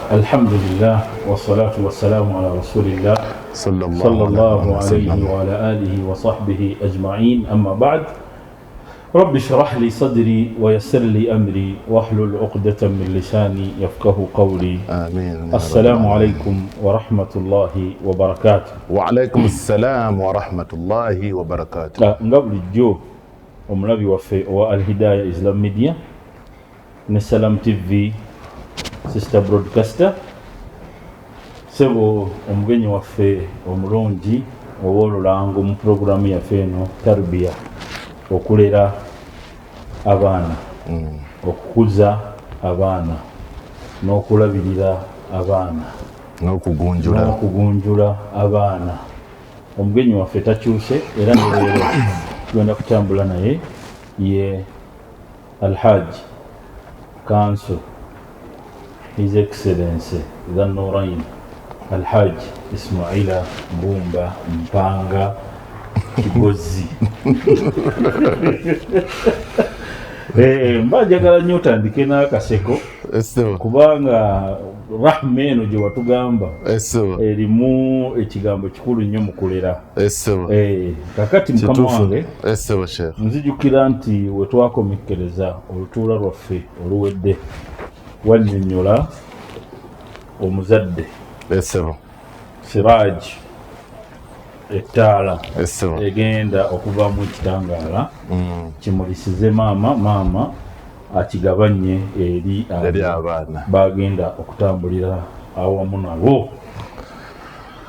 الحمد لله والصلاة والسلام على رسول الله صلى الله عليه وعلى آله وصحبه أجمعين. أما بعد، رب اشرح لي صدري ويسر لي أمري واحلل عقدة من لساني يفقه قولي. آمين. السلام عليكم ورحمة الله وبركاته. وعليكم السلام ورحمة الله وبركاته. قبل الجو ومنبي وفي والهداية إسلام ميديا نسلام تي في sister broadcaster sebo omugenyi waffe omulungi ow'olulango mu programu yaffe eno tarbiya, okulera abaana, okukuza abaana n'okulabirira abaana n'okugunjula abaana. Omugenyi waffe takyuse era leero tugenda kutambula naye ye Alhaji Council His Excellency the Norain Alhaji Ismaila Bumba Mpanga Kigozi. Mbajagala nnyo otandike n'akaseko kubanga rahma eno gye watugamba erimu ekigambo kikulu nnyo mu kulera. Kakati mukama wange nzijukira nti we twakomekkereza olutuula lwaffe oluwedde wannyonnyola omuzadde Siraj ettaala egenda okuvaamu ekitangaala kimulisize maama akigabanye eri abaana bagenda okutambulira awamu nabo.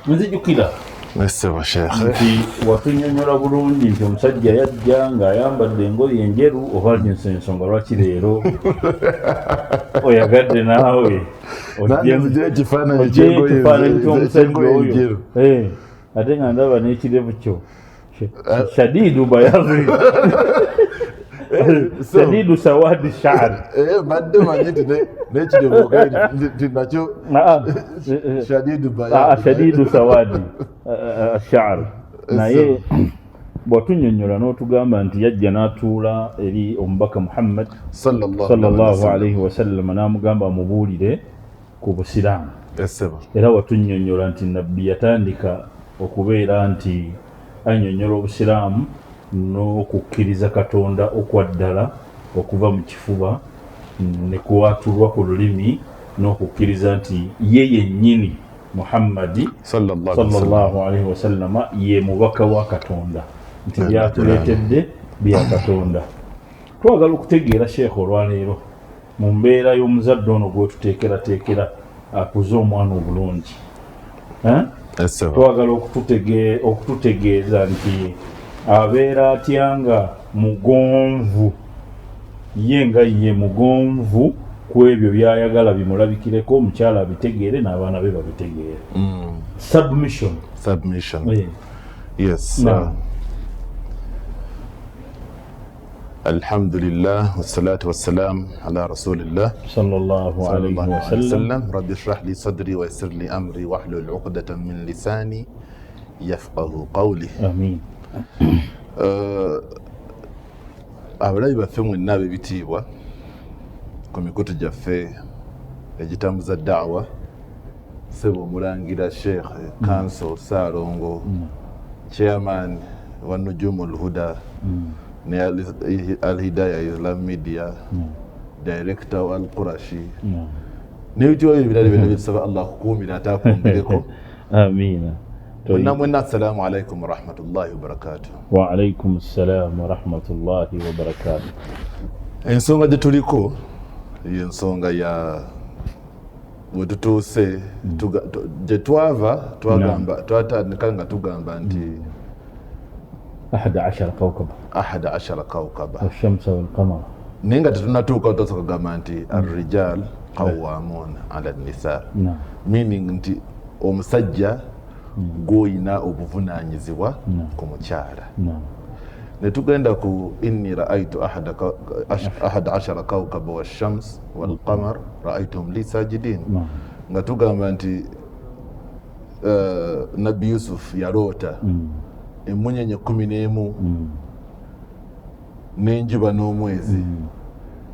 Nzijukira nti watunnyonnyola bulungi nti omusajja yajja ng'ayambadde engoye enjeru, oba ensonga lwaki leero oyagadde naawe ekifaananyi ky'omusajja oyo, ate nga ndaba n'ekirevu kyo shadidu bayazi shadidu sawadi sha'r. Badde manyi nti n'ekirevu nti nakyo shadidu sawadi sha'r. Naye bw'atunnyonnyola n'otugamba nti yajja n'atuula eri omubaka Muhammad sallallahu alaihi wasallam n'amugamba amubuulire ku busiraamu. Era watunnyonnyola nti nabbi yatandika okubeera nti annyonnyola obusiraamu n'okukkiriza Katonda okwaddala okuva mu kifuba ne kuwatulwa ku lulimi n'okukkiriza nti ye yennyini Muhammadi sallallahu alaihi wasallama ye mubaka wa Katonda, nti byatuleetedde bya Katonda. Twagala okutegeera Sheekh olwaleero mu mbeera y'omuzadde ono gwetuteekerateekera akuze omwana obulungi, twagala okututegeeza nti abeera atya nga mugonvu, ye nga ye mugonvu ku ebyo byayagala bimulabikireko, omukyala abitegeere n'abaana be babitegeere. Submission. Yes. Alhamdulillah wassalatu wassalam ala rasulillah sallallahu alayhi wa sallam. Rabbi shrah li sadri wa yassir li amri wahlul 'uqdatan min lisani yafqahu qawli. Amin. Abalabi baffe mwenna ab'ebitiibwa ku mikutu gyaffe egitambuza da'wa, Ssebo Omulangira Sheikh Council Saalongo, Chairman wa Nujumul Huda ne Al-Hidayah Islam Media, Director wa Al-Qurashi, n'ebitiibwa ebirala byonna bisaba Allah kukuumira ataakuumireko. Amiina. Mwenna assalamu alaikum wa rahmatullahi wa barakatuh. Wa alaikum assalam wa rahmatullahi wa barakatuh. Ensonga gye tuliko y'ensonga ya bwe tutuuse gye twava twatandika nga tugamba nti 11 kawkaba washamsa walqamara, naye nga tetunatuuka tosooka kugamba nti arrijal qawwamuna ala nisa, meaning nti omusajja gw'olina obuvunaanyizibwa ku mukyala. Ne tugenda ku inni ra'aytu ahada ashara kawkaba washams walqamar ra'aytuhum li sajidin, nga tugamba nti Nabbi Yusuf yaloota emunyenye 11 n'enjuba n'omwezi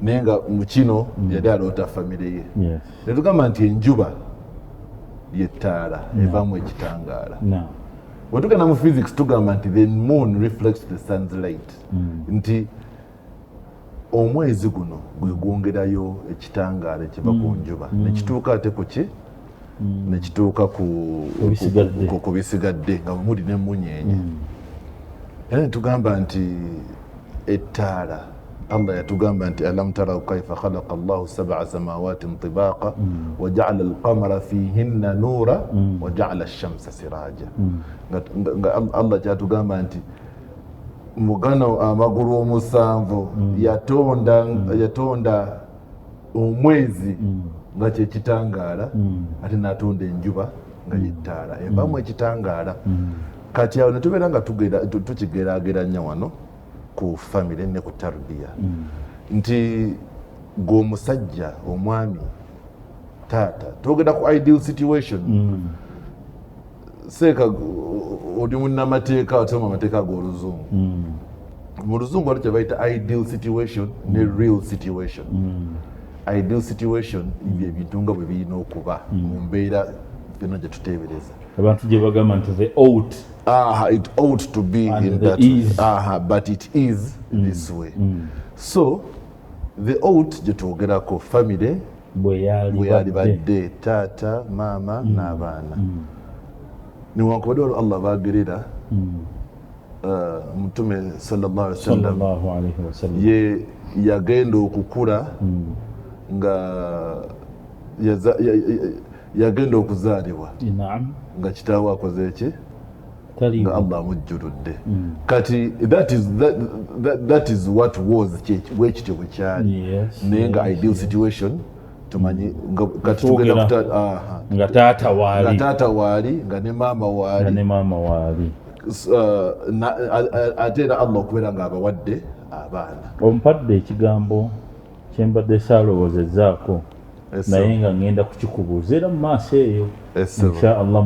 nenga mu kino yali aloota famire ye ne tugamba nti enjuba yettaala evaamu ekitangaala bwe tugenda mu physics tugamba nti the moon reflects the sun's light nti omwezi guno gwe gwongerayo ekitangaala ekiva ku njuba nekituuka ate ku ki nekituuka ku bisigadde nga muli n'emunyenye era netugamba nti ettaala Allah yatugamba nti alam tarau kaifa khalaqa Allahu sab'a samawatin tibaqa wa ja'ala al-qamara fihinna nura wa ja'ala ash-shamsa siraja Allah yatugamba nti mugano amagulu omusanvu yatonda omwezi nga kyekitangaala ate n'atonda enjuba nga yettaala evaamu ekitangaala kati awo netubeera nga tukigeraageranya wano ku famire ne ku tarbiya nti g'omusajja omwami taata twogera ku ideal situation seeka oli munnamateeka atema amateeka g'oluzungu mu luzungu waliwo kyebayita ideal situation ne real situation ideal situation ebintu nga bwe birina okuba mu mbeera byonna gye tuteebereza abantu gye bagamba nti the ought it ought to be and in the that is. but it is this way so the ought gye twogerako famire bwe yali badde taata maama n'abaana newankubadde waliwo Allah baagerera mutume sallallahu alaihi wasallam ye yagenda okukula nga yagenda okuzaalibwa nga kitaawe akoze eki nga Allah amujjuludde kati that is what was bwekityo bwe kyali naye nga ideal situation tumanyi kati tugenda nga taata waali nga ne maama waali ate era Allah okubeera nga abawadde abaana ompadde ekigambo kyembadde saalowoozezaako naye nga ngenda kukikubuuza era mu maaso eyo insha Allah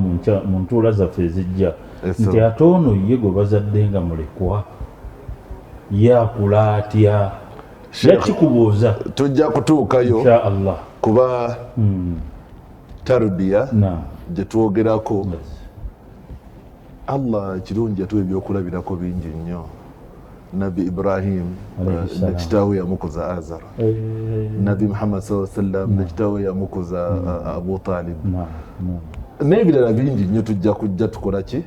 mu ntuula zaffe ezijja nti ate ono ye gwe bazadde nga mulekwa yakula atya yakikubuuza tujja kutuukayo insha Allah kuba tarbiya gye twogerako Allah kirungi yatuwa ebyokulabirako bingi nnyo Nabi Ibrahim ne kitaawe yamukuza Azara Nabi Muhammad sallallahu alaihi wasallam ne kitaawe yamukuza Abu Talib n'ebirala bingi nnyo tujja kujja tukola ki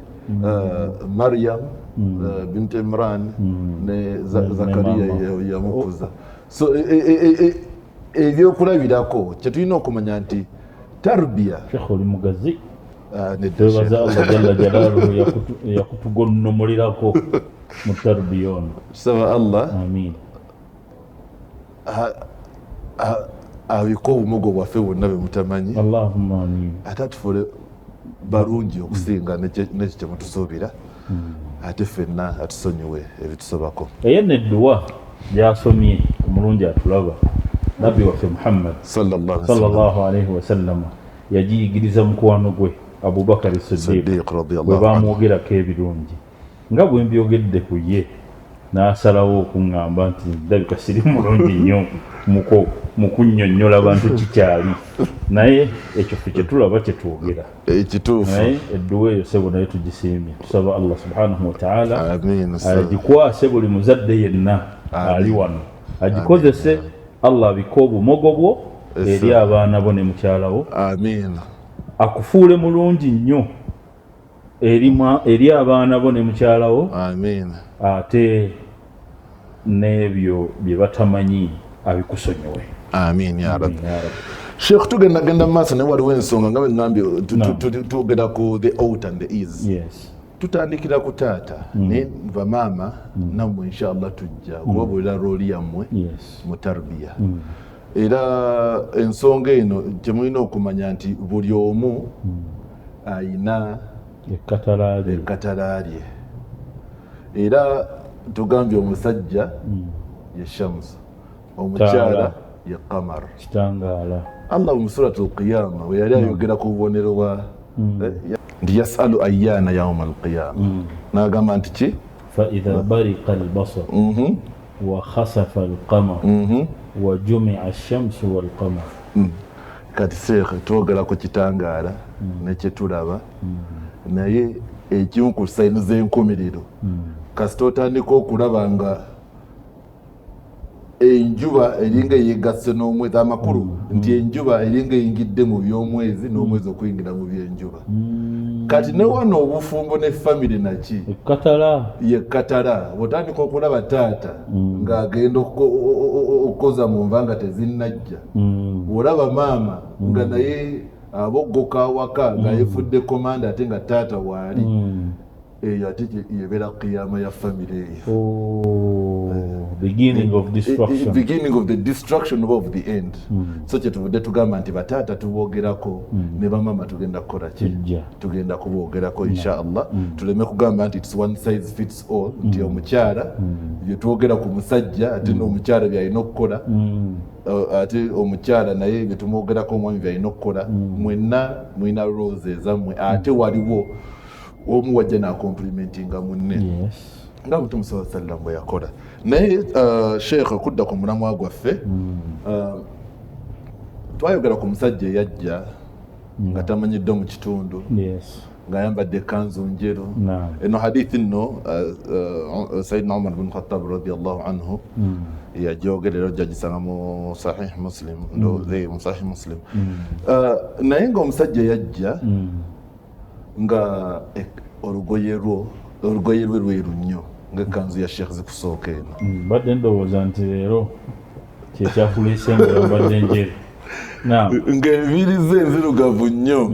Maryam bint Imran ne Zakariya yamukuza so ebyokulabirako kyetulina okumanya nti tarbiya oli mugazi twebaza Allah jalla jalaaluhu yakutugonnomulirako mu tarbiya ono tusaba Allah amiin abiko obumogo bwaffe bwonna be mutamanyi Allahumma amiin ate atufule balungi okusinga nekyo kye mutusuubira ate ffenna atusonyiwe ebitusobako eye nedduwa gyasomye omulungi atulaba nabbi waffe Muhammad sallallahu alaihi wasallam yagiyigiriza mukwano gwe Abubakar Siddiq bwe bamwogerako ebirungi nga bwe mbyogedde ku ye n'asalawo okuŋŋamba nti ndabika siri mulungi nnyo mu kunnyonnyola abantu kikyali naye ekyo ffe kye tulaba kye twogera ekituufu naye edduwa eyo sebo naye tugisiimye tusaba Allah subhanahu wa ta'ala agikwase buli muzadde yenna ali wano agikozese Allah abike obumogo bwo eri abaana bo ne mukyalawo akufuule mulungi nnyo eri abaana bo ne mukyalawo ate n'ebyo bye batamanyi abikusonyiwe amiin ya rabbi Sheikh tugenda mu maaso naye waliwo ensonga nga bwe ŋŋambye tugenda ku the out and the is tutandikira ku taata naye nva maama nammwe inshallah tujja kubabuulira rooli yammwe mu tarbiya era ensonga eno gyemulina okumanya nti buli omu ayina ekkatala lye era tugambye omusajja ye Shamsu omukyala ye Qamar kitangaala Allah mu suratul Qiyama we yali ayogera ku bubonero bwa ndi yasalu ayyana yawma alqiyama n'agamba nti ki fa idha bariqa albasar wa khasafa alqamar wa jumi'a ash-shamsu wal qamar. Kati Sheikh twogera ku kitangaala nekye tulaba naye ekimu ku sayinu z'enkomerero kasita otandika okulaba nga enjuba eringa yegasse n'omwezi amakulu nti enjuba eringa eyingidde mu by'omwezi n'omwezi okuyingira mu by'enjuba kati ne wano obufumbo ne famire naki yekatala bwotandika okulaba taata ng'agenda okukoza mu nva nga tezinnajja olaba maama nga naye aboggoka awaka nga yefudde komanda ate nga taata waali eyo ate yebeera kiyama ya famire eyo beginning of the destruction of the end. So kyetuvudde tugamba nti bataata tubogerako ne bamama tugenda kukola ki tugenda kubogerako inshallah tuleme kugamba nti it's one size fits all nti omukyala bye twogera ku musajja ate n'omukyala byalina okukola ate omukyala naye bye tumwogerako omwami byalina okukola mwenna mulina roles ezammwe ate waliwo omu wajja nakomplimentinga munne nga Mutume sallallahu alaihi wasallam bwe yakola naye Sheikh okudda ku mulamwa gwaffe twayogera ku musajja eyajja nga tamanyidde mu kitundu ng'ayambadde ekkanzu njeru eno hadithi nno Sayyidina Umar bin Khattab radiyallahu anhu yajogerera ojjagisanga mu Sahih Muslim mu Sahih Muslim naye ng'omusajja yajja nga olugoye lwe lweru nnyo ng'ekkanzu ya Sheikh zikusooka eno mbadde ndowooza nti leero kyekyakuleese nga yambadde njeru ng'enviiri ze enzirugavu nnyo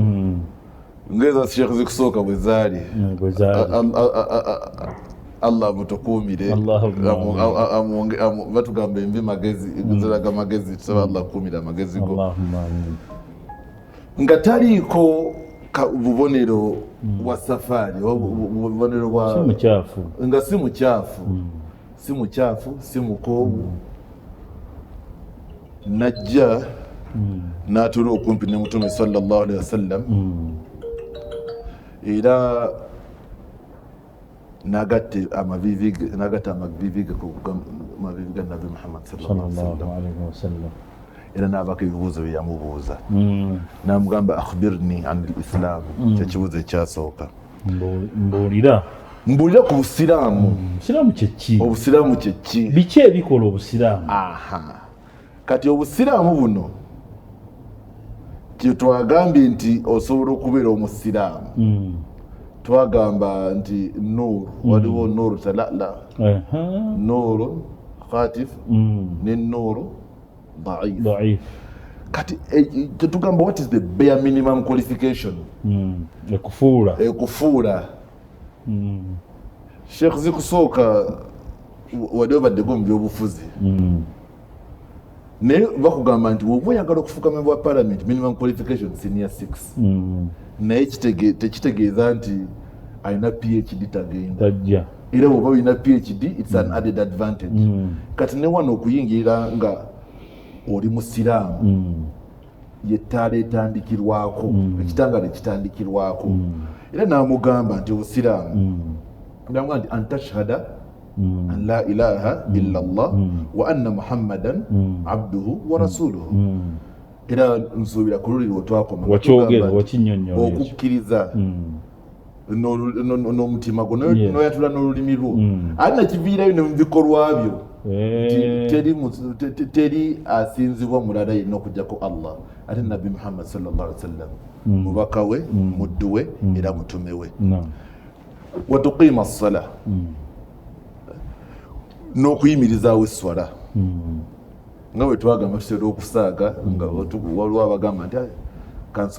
ng'eza Sheikh zikusooka bwe zaali Allah mutukuumire batugamba envi magezi ziraga magezi tusaba Allah kuumire amagezi go nga taliiko bubonero wa safari bubonero bwa nga si mukyafu si mukoowu najja n'atuula okumpi ne Mutume sallallahu alaihi wasallam era n'agatta amavivi ge ku mavivi ga Nabi Muhammad sallallahu alaihi wasallam era n'abaka ebibuuzo bye yamubuuza n'amugamba akhbirni an al-islam kyekibuuzo ekyasooka mbuulira ku busiraamu obusiraamu kyeki biki ebikola obusiraamu kati obusiraamu buno kyetwagambye nti osobola okubeera omusiraamu twagamba nti nuuru waliwo nuuru talala nuuru khatif ne nuuru ضعيف kati tetugamba what is the bare minimum qualification ekufuula Sheikh zikusooka wali obaddeko mu byobufuzi naye bakugamba nti woba oyagala okufuuka member wa parliament minimum qualification senior 6 naye tekitegeeza nti alina PhD tagenda era woba olina PhD it's an added advantage kati ne wano okuyingirira nga oli musiraamu yettaala etandikirwako ekitangala ekitandikirwako era n'amugamba nti obusiraamu namugamba nti antashhada an la ilaha illa Allah wa anna Muhammadan abduhu wa rasuluhu era nsuubira ku luliri wetwakoma okukkiriza n'omutima gwo n'oyatula n'olulimi lwo ate nakiviirayo ne mu bikolwa byo teri asinzibwa mulala yenna okujjako Allah ate Nabi Muhammad sallallahu alaihi wasallam mubaka we muddu we era mutume we wa tuqima as-sala n'okuyimirizaawo esswala nga bwe twagamba tutera okusaaga nga waliwo abagamba nti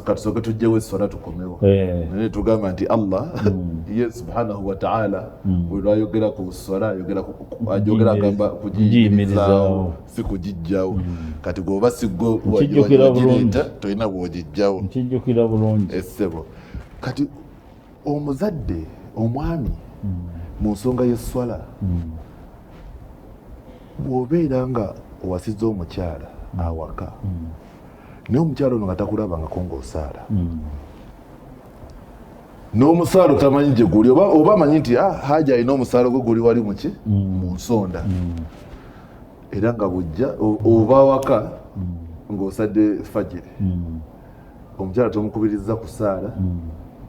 katusooke tujjewo esswala tukomewo naye tugamba nti Allah ye subhanahu wa ta'ala bwe lwayogera ku sswala ayogera agamba kugiyimirizaawo si kugijjawo kati gweoba siggo wagireeta tolina bw'ogijjawo nkijjukira bulungi essebo kati omuzadde omwami mu nsonga y'esswala bw'obeera nga owasizza omukyala awaka naye omukyala ono nga takulabangako ng'osaala n'omusaalo tamanyi gye guli oba amanyi nti haja alina omusaalo gwe guli wali muki mu nsonda era nga bujja oba waka ng'osadde fajiri omukyala tomukubiriza kusaala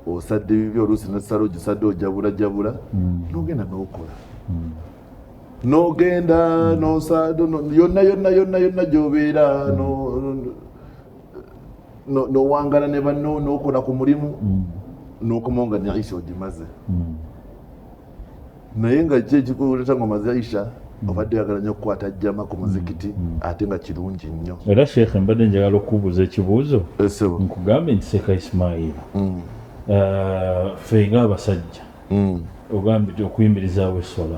osadde bibi oluusi nasala ogisadde ojabula n'ogenda n'okola n'ogenda n'osaada yonna gy'obeera n'owangala ne banno n'okola ku mulimu n'okomawo nga ne Aisha ogimaze naye nga ki ekikuleeta nga omaze Aisha obadde oyagala nnyo okukwata jjama ku muzikiti ate nga kirungi nnyo. Era Sheikh mbadde njagala okubuuza ekibuuzo nkugambe nti Seeka Ismaila ffe ng'abasajja ogambye okuyimirizaawo esswala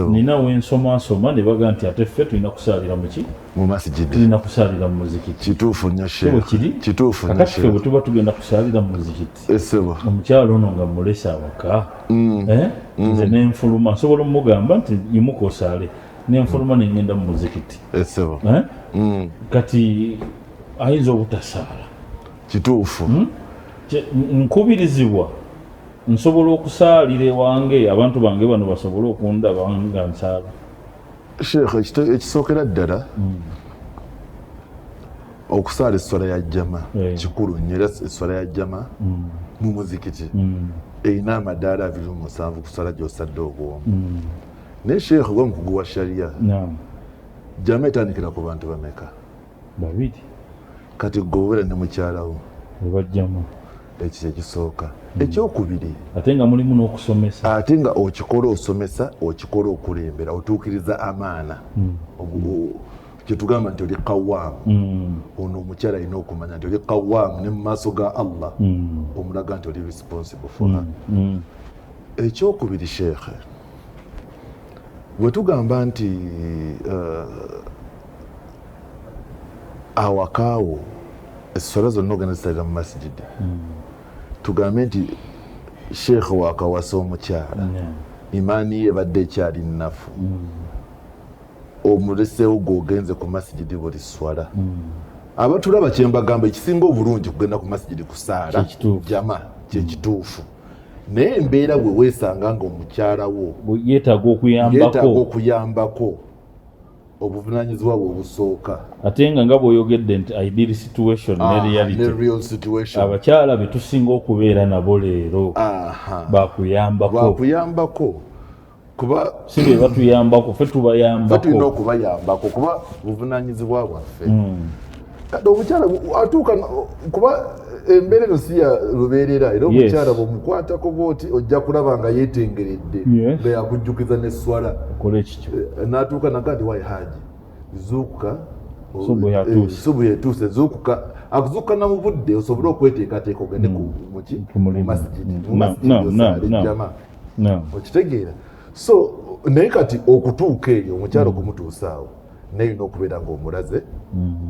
nina wensoma ne baga nti ate ffe tulina kusaalira muki mu masjidi tulina kusaalira mu muzikiti. Kituufu nnyo Sheikh, kituufu nnyo kakati ffe bwe tuba tugenda kusaalira mu muzikiti omukyalo ono nga mulese awaka nze nenfuluma nsobola omugamba nti yimuka osaale nenfuluma nengenda mu muzikiti kati ayinza obutasaala. Kituufu nkubirizibwa nsobola okusaalira ewange abantu bange bano basobole okundaba nga nsaala. Sheikh ekisookera ddala okusaala esswala ya jjama kikulu nnyo era esswala ya jjama mu muzikiti erina amadaala 27 kusala gy'osadde obwomu naye Sheikh gwe mukugu wa shariya jjama etandikira ku bantu bameka? 2. Kati gwe obeera ne mukyalawo ebajjama ekyo ekisooka. Ekyokubiri ate nga mulimu n'okusomesa ate nga okikola osomesa okikola okulembera otuukiriza amaana kyetugamba nti oli qawaamu ono omukyala alina okumanya nti oli qawaamu ne mu maaso ga Allah omulaga nti oli responsible for her. Ekyokubiri Sheikh bwe tugamba nti awakaawo esswala zonna ogenda zisalira mu masjidi tugambe nti Sheikh wakawasa omukyala imaani ye ebadde ekyali nnafu omuleseewo gw'ogenze ku masjidi buli swala abatulaba kyembagamba ekisinga obulungi kugenda ku masjidi kusaala jama kyekituufu naye embeera bwe weesanga nga omukyalawo yeetaaga okuyambako obuvunaanyizibwa bwe obusooka ate nga bw'oyogedde nti ideal situation ne reality abakyala be tusinga okubeera nabo leero bakuyambako kuba si be batuyambako ffe tubayambako tulina okubayambako kuba buvunaanyizibwa bwaffe kati omukyala atuuka kuba embeera eno si ya lubeerera era omukyala bw'omukwatako bw'oti ojja kulaba nga yeetengeredde nga yakujjukiza n'esswala okola ekityo n'atuuka nagandi wayi haaji zuukuka subu yetuuse zuukuka akuzuukuka na mu budde osobole okweteekateeka ogende mu masjidi jama okitegeera so naye kati okutuuka eyo omukyala okumutuusaawo naye olina okubeera ng'omulaze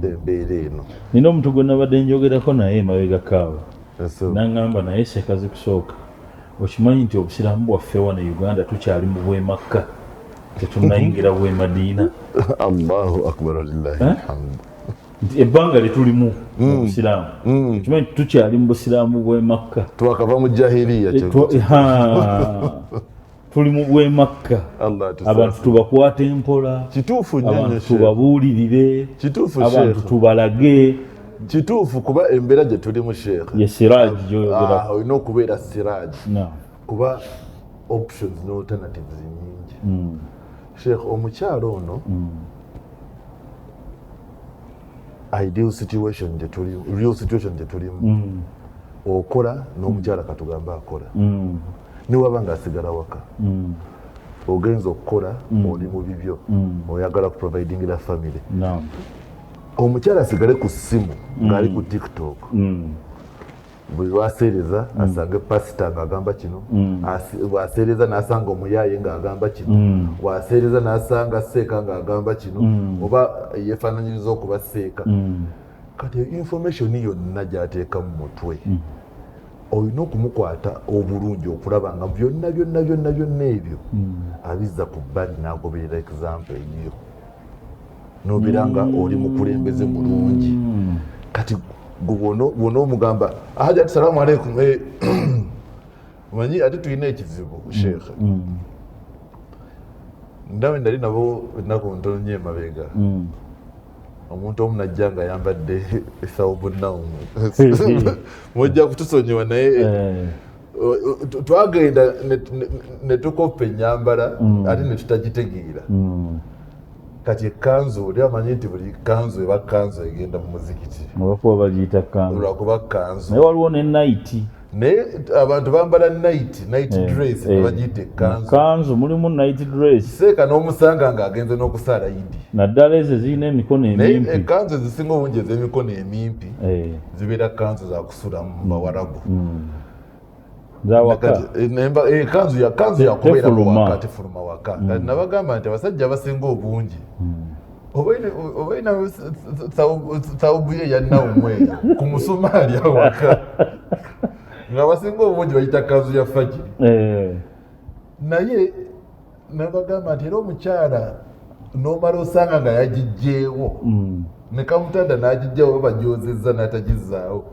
embeera eno. Nina omuntu gwe nabadde njogerako naye emabega kaawe n'aŋŋamba naye Seeka zikusooka okimanyi nti obusiraamu bwaffe wano e Uganda tukyali mu bw'e Makka tetunnayingira bw'e Madiina. Allahu akbar lillahi alhamdu. Ebbanga lyetulimu mu busiraamu okimanyi nti tukyali mu busiraamu bw'e Makka twakava mu jahiliya tuli mu bw'e Makka abantu tubakwata empola kituufu nnyo abantu tubabuulirire abantu tubalage kituufu kuba embeera gye tulimu Sheikh ye siraaji gyoyogera olina okubeera siraaji kuba options ne alternatives nyingi Sheikh omukyalo ono ideal situation gye tulimu okola n'omukyala katugamba akola niwaba ng'asigala waka ogenza okukola oli mu bibyo oyagala kuprovidingira family omukyala asigale ku ssimu ng'ali ku TikTok bwe lwaseereza asange pasita ng'agamba kino bwaseereza n'asanga omuyaaye ng'agamba kino bwaseereza n'asanga seeka ng'agamba kino oba yeefaananyiriza okuba seeka kati information yonna gy'ateeka mu mutwe olina okumukwata obulungi okulaba nga byonna ebyo abizza ku bbali n'agoberera example eyo n'obeera nga oli mukulembeze mulungi kati bw'ona omugamba hajati salaamu aleikum manyi ate tulina ekizibu Sheikh ndawe ndali nabo ennaku ntono nnyo emabega omuntu omu najja nga ayambadde ethawubu nawumu mujja kutusonyiwa naye twagenda ne tukoppa ennyambala ate ne tutagitegeera kati ekanzu oli amanyi nti buli kanzu eba kanzu egenda mu muzikiti olwakuba bagiyita kanzu olwakuba kanzu naye waliwo ne naiti naye abantu bambala night dress bagiyita kanzu mulimu night dress seeka n'omusanga ng'agenze n'okusaala yidi naddala ezo zirina emikono emimpi naye ekanzu ezisinga obungi ez'emikono emimpi zibeera kanzu za kusula mu bawarabu kanzu yakubeera muwaka tefuluma waka kati nabagamba nti abasajja abasinga obungi obaina thawubu ye yannawumu eyo ku musumaali awaka nga basinga obungi bayita kanzu ya fajiri naye nabagamba nti era omukyala nomala osanga nga yagijjeewo ne kamutanda n'agijjawo bagyozezza n'atagizaawo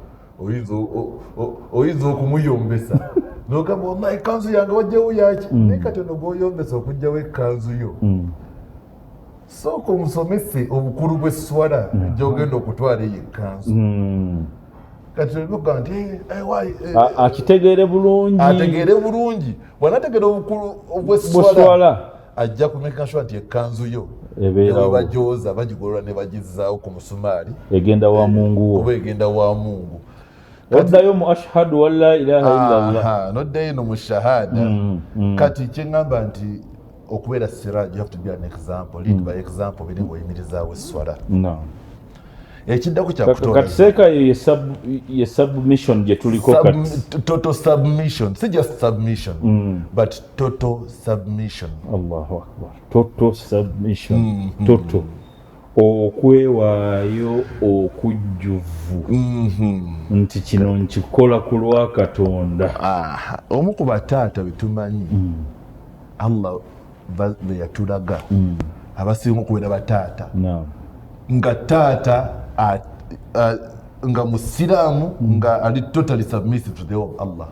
oyinza okumuyombesa nogamba wallahi ekanzu yange wajjawo yaki naye kati ono gwoyombesa okugjawo ekanzu yo sooka omusomese obukulu bw'esswala gy'ogenda okutwala eyo ekkanzu kati olikuga nti akitegeere bulungi ategeere bulungi bw'anategeera obukulu bw'esswala ajja kumeka sure nti ekkanzu yo bajooza bagigolola ne bagizaawo ku musumaali egenda wa mungu wo oba egenda wa mungu oddayo mu ashhadu an la ilaha illallah noddayo no mu shahada kati kyeŋŋamba nti okubeera siraj you have to be an example lead by example biri ng'oyimirizaawo esswala ekiddako kati seeka ye submission gye tuliko total submission si just submission but total submission allahu akbar total submission total okwewaayo okujjuvu nti kino nkikola ku lwa Katonda omu ku bataata betumanyi Allah be yatulaga abasinga okubeera bataata nga taata nga musiraamu nga ali totally submissive to the will of Allah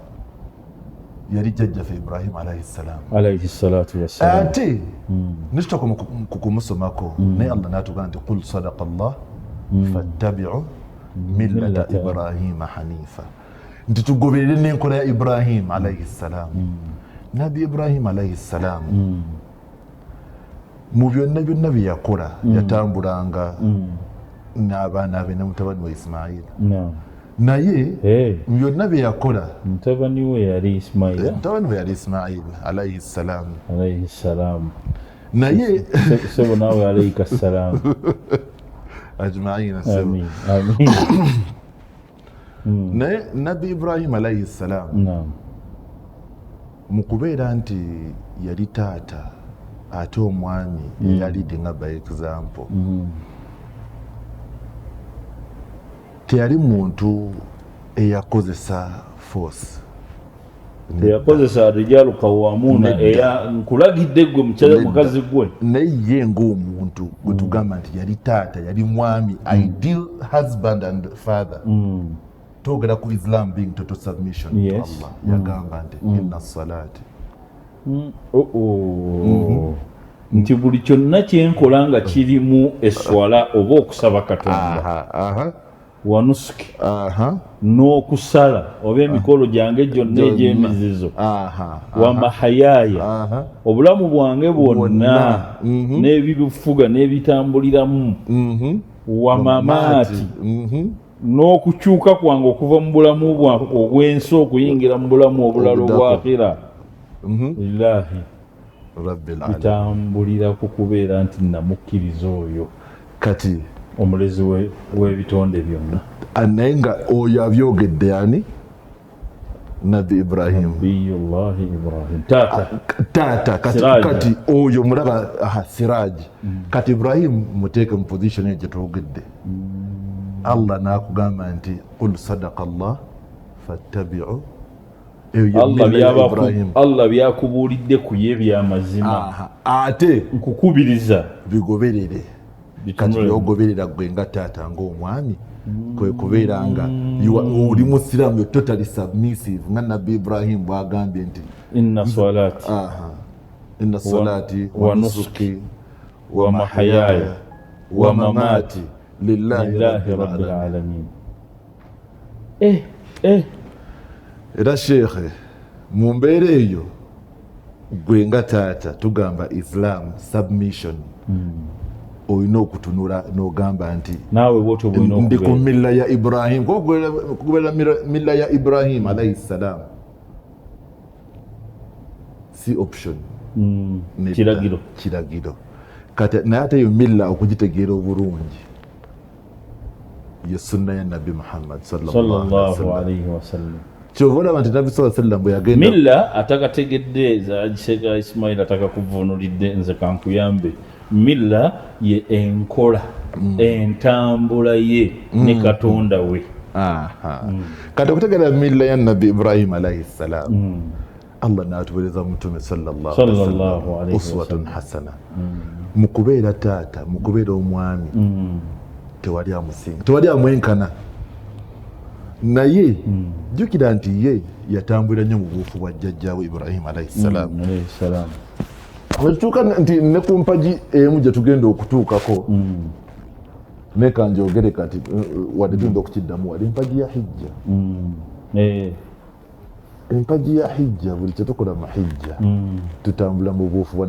yali jjajjaffe Ibrahim alayhi salatu wassalam ate nitutaka kukumusomako naye Allah n'atugamba nti qul sadaqa Allah fattabi'u millata Ibrahima hanifa nti tugoberere n'enkola ya Ibrahim alayhi salam nabi Ibrahim alayhi salam mu byonna byonna bye yakola yatambulanga n'abaana be ne mutabani wa Ismail naye byonna bye yakola mutabani we yali Ismail alayhi salam naye sebo nawe alayka salam ajmaina amin naye nabi Ibrahim alayhi salam mu kubeera nti yali taata ate omwami eyalidde nga by example teyali muntu eyakozesa force teyakozesa rijalu qawwamuna eya nkulagidde gwe mukazi gwe naye ye ng'omuntu gwe tugamba nti yali taata yali mwami ideal husband and father twogera ku Islam being total submission to Allah yagamba nti inna salati nti buli kyonna kyenkola nga kirimu eswala oba okusaba Katonda wanusuki n'okusala oba emikolo gyange gyonna egy'emizizo wamahayaya obulamu bwange bwonna n'ebibufuga n'ebitambuliramu wamamaati n'okukyuka kwange okuva mu bulamu bwange obw'ensi okuyingira mu bulamu obulala obwakira lillahi bitambulira ku kubeera nti namukkiriza oyo kati omulezi w'ebitonde byonna naye nga oyo abyogedde ani nabi Ibrahim taata kati oyo mulaba siraji kati Ibrahim muteeke mu position eyo gye twogedde Allah n'akugamba nti qul sadaqa Allah fattabi'u Allah byakubuulidde ku ye by'amazima ate nkukubiriza bigoberere kati byogoberera gwe nga taata ng'omwami kwe kubeera nga oli musiraamu yo totally submissive nga nabbi Ibrahim bwagambye nti inna salati inna salati wa nusuki wa mahayaya wa mamati lillahi rabbil alamin. Era shekhe mu mbeera eyo gwe nga taata tugamba Islam submission, olina okutunula n'ogamba nti ndi ku milla ya Ibrahim, kubeera milla ya Ibrahim alayhi salam, si option, kiragiro. Kati naye ate yo milla okugitegeera obulungi ye sunna ya Nabi Muhammad sallallahu alayhi wasallam. Kyova nti Nabi sallallahu alayhi wasallam bwe yagenda milla atakategedde za Ismail atakakuvunulidde nze kankuyambe. Milla ye enkola entambula ye ne Katonda we. Kati okutegeera milla ya Nabi Ibrahim alayhi salam, Allah n'atuweereza mutume sallallahu alayhi wasallam uswatun hasana. Mu kubeera taata, mu kubeera omwami, tewali amusinga, tewali amwenkana naye. Jjukira nti ye yatambulira nnyo mu buufu bwa jjajjaawe Ibrahim alayhi salam. Wetutuuka nti ne ku mpagi emu gye tugenda okutuukako, neka njogere kati wadde tugenda okukiddamu, wali empagi ya hijja. Empagi ya hijja, buli kyetukola mu hijja tutambula mu buufu bwa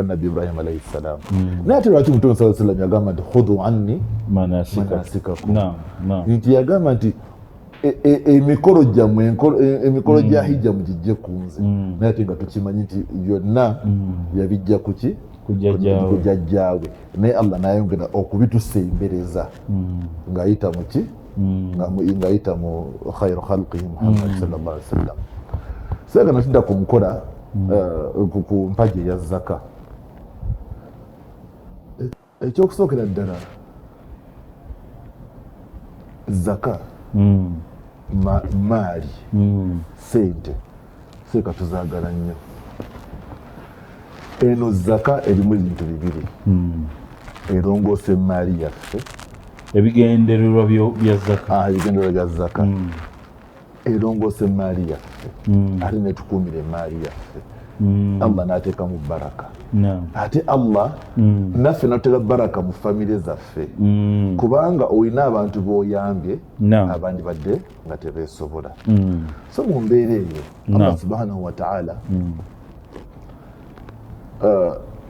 Nabi Ibrahim alayhi salam. Naye ate lwaki Mutume sallallahu alayhi wasallam yagamba nti khudhu anni manasikakum, nti yagamba nti emikolo gyammwe, emikolo gya hijja mugijje ku nze. Naye ate nga tukimanyi nti byonna yabijja kuki kujjajjaawe, naye Allah n'ayongera okubitusembereza ng'ayita mu ki, ng'ayita mu khayru khalqihi Muhammad sallallahu alayhi wasallam. Sega natudda ku nkola ku mpagi eya zaka. Ekyokusookera ddala zaka maali, sente, seeka tuzaagala nnyo. Eno zaka erimu ebintu bibiri, erongoosa emaali yaffe, ebigendererwa bya zaka, ebigendererwa bya zaka, erongoosa emaali yaffe, ate netukuumira emaali yaffe. Allah n'ateekamu baraka. Ate Allah naffe n'atuteeka baraka mu famire zaffe, kubanga olina abantu b'oyambye abandi badde nga tebeesobola. So mu mbeera eyo Allah subhanahu wa ta'ala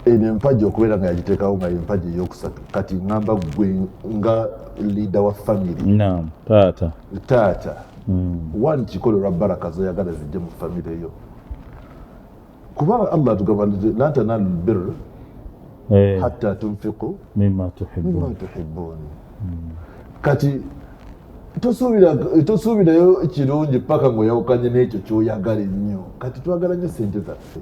eno empagi okubeera nga yagiteekawo nga empagi ey'okusatu. Kati ngamba gwe nga leader wa family, taata wani kikolo lwa baraka zoyagala zijje mu famire yo, kubanga Allah tugamba nti lan tanalu albirra hatta tunfiqu mimma tuhibbun. Kati tosuubirayo kirungi paka ng'oyawukanye n'ekyo ky'oyagala ennyo. Kati twagala nnyo sente zaffe,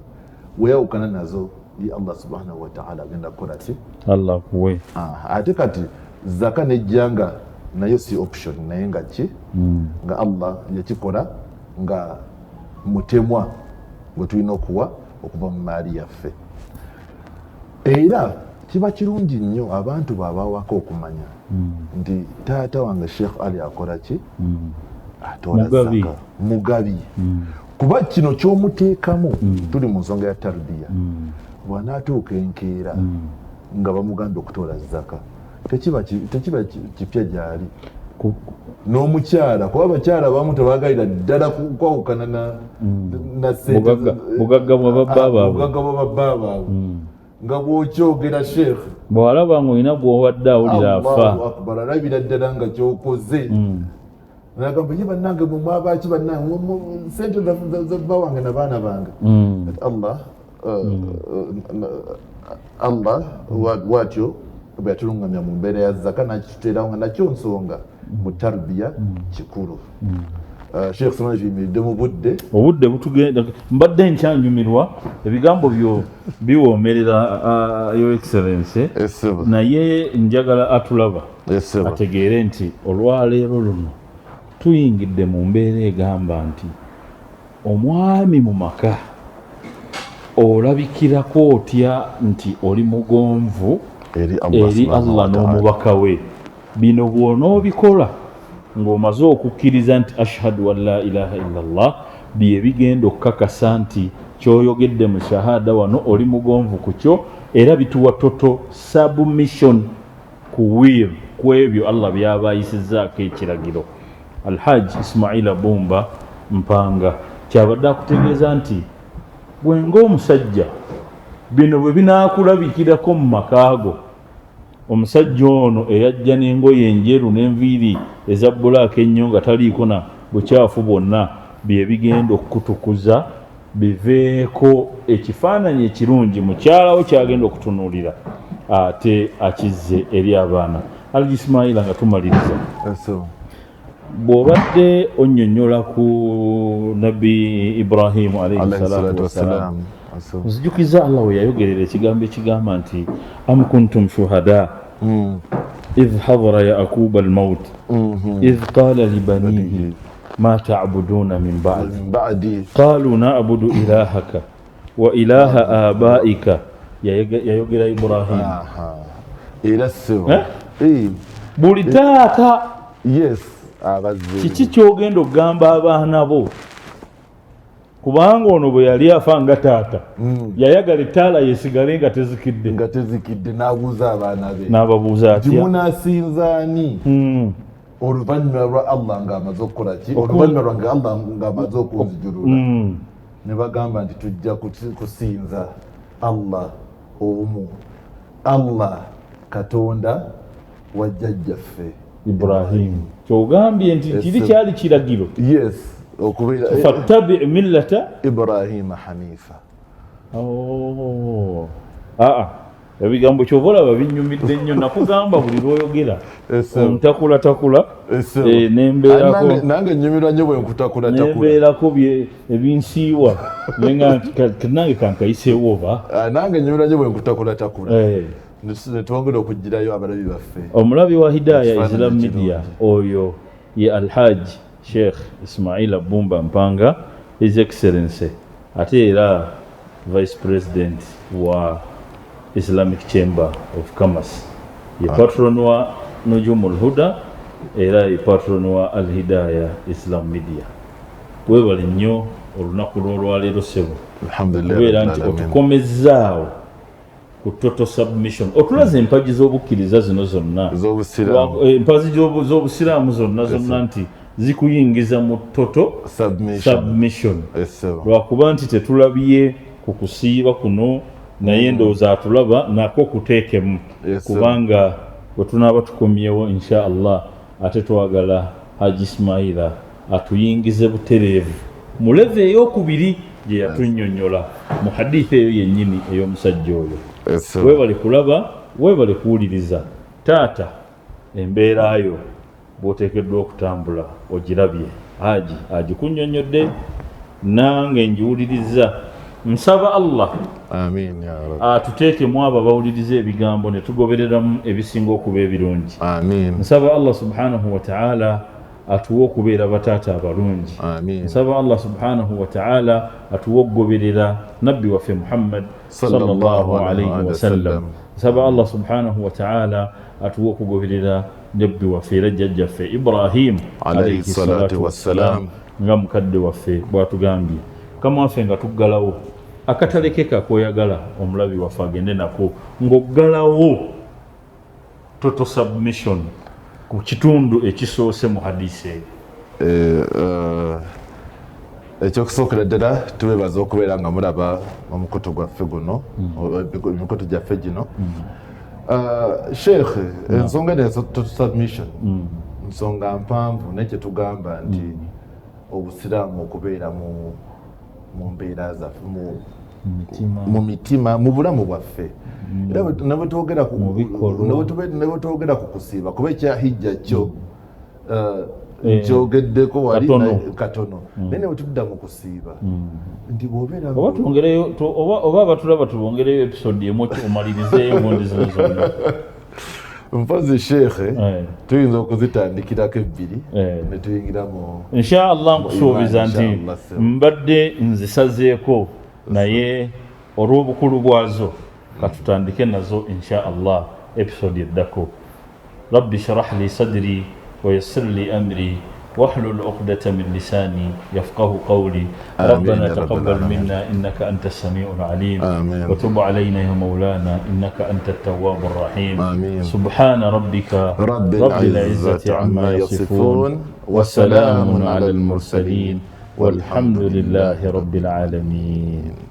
weyawukana nazo ye Allah subhanahu wa ta'ala agenda kukola ki? Allah kuwe. Ate kati zaka nejjanga nayo si option, naye nga ki, nga Allah yakikola nga mutemwa gwe tulina okuwa okuva mu maali yaffe. Era kiba kirungi nnyo abantu baabawako okumanya nti taata wange Sheikh Ali akola ki? Atoola zaka, mugabi. Kuba kino ky'omuteekamu, tuli mu nsonga ya tarbiya, bw'anaatuuka enkeera nga bamugambye okutoola zaka, tekiba kipya gy'ali. N'omukyala, kuba abakyala abamu tebaagalira ddala kwawukana na ssente, bugagga bwa babba baabwe, nga bw'okyogera Sheikh bw'alaba ng'olina gw'obadde awulira afa, alabira ddala nga ky'okoze, nagamba ye bannange mwe mwabaki bannange ssente zabba wange n'abaana bange. Allah bw'atyo bwe yatulungamya mu mbeera ya zaka nakituteerawo nga nakyo nsonga mu tarbiya kikulu. Sheikh Sulaiman yimiridde mu obudde butugenda, mbadde nkyanyumirwa ebigambo byo biwoomerera Your Excellency, naye njagala atulaba ategeere nti olwaleero luno tuyingidde mu mbeera egamba nti omwami mu maka olabikirako otya nti oli mugonvu eri Allah n'omubaka we. Bino bw'onoobikola ng'omaze okukkiriza nti ashhadu an la ilaha illallah, bye bigenda okukakasa nti kyoyogedde mu shahada wano oli mugonvu ku kyo era bituwa total submission ku will ku ebyo Allah byabayisizzaako ekiragiro. Alhaji Ismaila Bumba Mpanga kyabadde akutegeeza nti bwenga omusajja bino bwe binaakulabikirako mu makaago, omusajja ono eyajja n'engoye enjeru n'enviiri eza bbulaaka ennyo nga taliiko na bukyafu bwonna bye bigenda okukutukuza biveeko ekifaananyi ekirungi mukyalawo kyagenda okutunuulira ate akizze eri abaana. Alhaji Ismaila nga tumaliriza, bw'obadde onnyonnyola ku Nabbi Ibrahimu alayhi salatu wassalaam, nzijukiza Allah we yayogerera ekigambo ekigamba nti am kuntum shuhada idh hadara yaquba almaut idh qala libanihi ma ta'buduna min ba'di qalu na'budu ilahaka wa ilaha abaika. Yayogera Ibrahim buli taata kiki kyogenda okugamba abaana bo, kubanga ono bwe yali afa nga taata yayagala ettaala yesigale nga tezikidde n'abuuza abaana be n'ababuuza atya munasinzaani oluvannyuma lwa Allah ng'amaze okukola ki, oluvannyuma lwange Allah ng'amaze okunzijulula. Ne bagamba nti tujja kusinza Allah omu, Allah Katonda wa jjajjaffe Ibrahim. Kyogambye nti kiri kyali kiragiro. Yes, okubeera fattabi millata Ibrahima hanifa. Ebigambo kyova olaba binnyumidde nnyo, nakugamba buli lw'oyogera ontakulatakula nembeerako nange nnyumirwa nnyo bwe nkutakulatакula nembeerako ebinsiiwa nenga nange kankayiseewo oba nange nnyumirwa nnyo bwe nkutakulatакula netwongera okugirayo abalabi baffe. Omulabi wa Hidaya Islam Media oyo ye Alhaji Sheikh Ismaila Bumba Mpanga, His Excellency, ate era Vice President wa Islamic Chamber of Commerce, ye patron wa Nujumul Huda era ye patron wa Al Hidaya Islam Media. Webale nnyo olunaku lw'olwaleero ssebo, kubeera nti otukomezzaawo ku total submission, otulaze empagi z'obukkiriza zino zonna, empagi z'obusiraamu zonna nti zikuyingiza mu total submission. Lwakuba nti tetulabye ku kusiiba kuno, naye ndowooza atulaba nako kuteekemu, kubanga bwe tunaaba tukomyewo insha Allah ate twagala Haji Ismaila atuyingize butereevu mu leve ey'okubiri gye yatunnyonnyola mu hadithi eyo yennyini ey'omusajja oyo. Weebale kulaba, weebale kuwuliriza. Taata embeerayo bw'oteekeddwa okutambula ogirabye, Haji agikunnyonnyodde, nange njiwuliriza. Nsaba Allah Amin ya Rabbi atuteekemu abo abawuliriza ebigambo ne tugobereramu ebisinga okuba ebirungi. Amin. Nsaba Allah subhanahu wa ta'ala atuwe okubeera bataata abalungi. Amin. Nsaba Allah subhanahu wa ta'ala atuwe okugoberera nabbi waffe Muhammad sallallahu alayhi wa sallam. Nsaba Allah subhanahu wa ta'ala atuwe okugoberera nabbi waffe era jjajjaffe Ibrahim alayhi salatu wassalam, nga mukadde waffe bw'atugambye kama waffe nga tuggalawo akataleke kakoyagala omulabi waffe agende nako ng'oggalawo total submission ku kitundu ekisoose mu hadisi eyo. Ekyokusookera ddala tubeebaza okubeera nga mulaba omukutu gwaffe guno, emikutu gyaffe gino. Sheikh, ensonga nezo total submission nsonga mpanvu, naye kyetugamba nti obusiraamu okubeera mu mbeera zaffe, mu mitima, mu bulamu bwaffe, era ne bwe twogera ku kusiiba, kuba ekyahijja kyo kyogeddeko wali katono, naye ne bwe tudda mu kusiiba nti bw'obeera oba abatulaba tubongereyo episode emu omalirizeeyo ngondi zino zonna. Mpozi Sheikh, tuyinza okuzitandikirako ebbiri ne tuyingira mu insha Allah. Nkusuubiza nti mbadde nzisazeeko, naye olw'obukulu bwazo katutandike nazo insha Allah episode eddako. Rabbi shrah li sadri wa yassir li amri واحلل عقدة من لساني يفقه قولي. ربنا تقبل منا إنك أنت السميع العليم. آمين. وتب علينا يا مولانا إنك أنت التواب الرحيم. آمين. سبحان ربك رب العزة عما يصفون وسلام على المرسلين والحمد لله رب العالمين.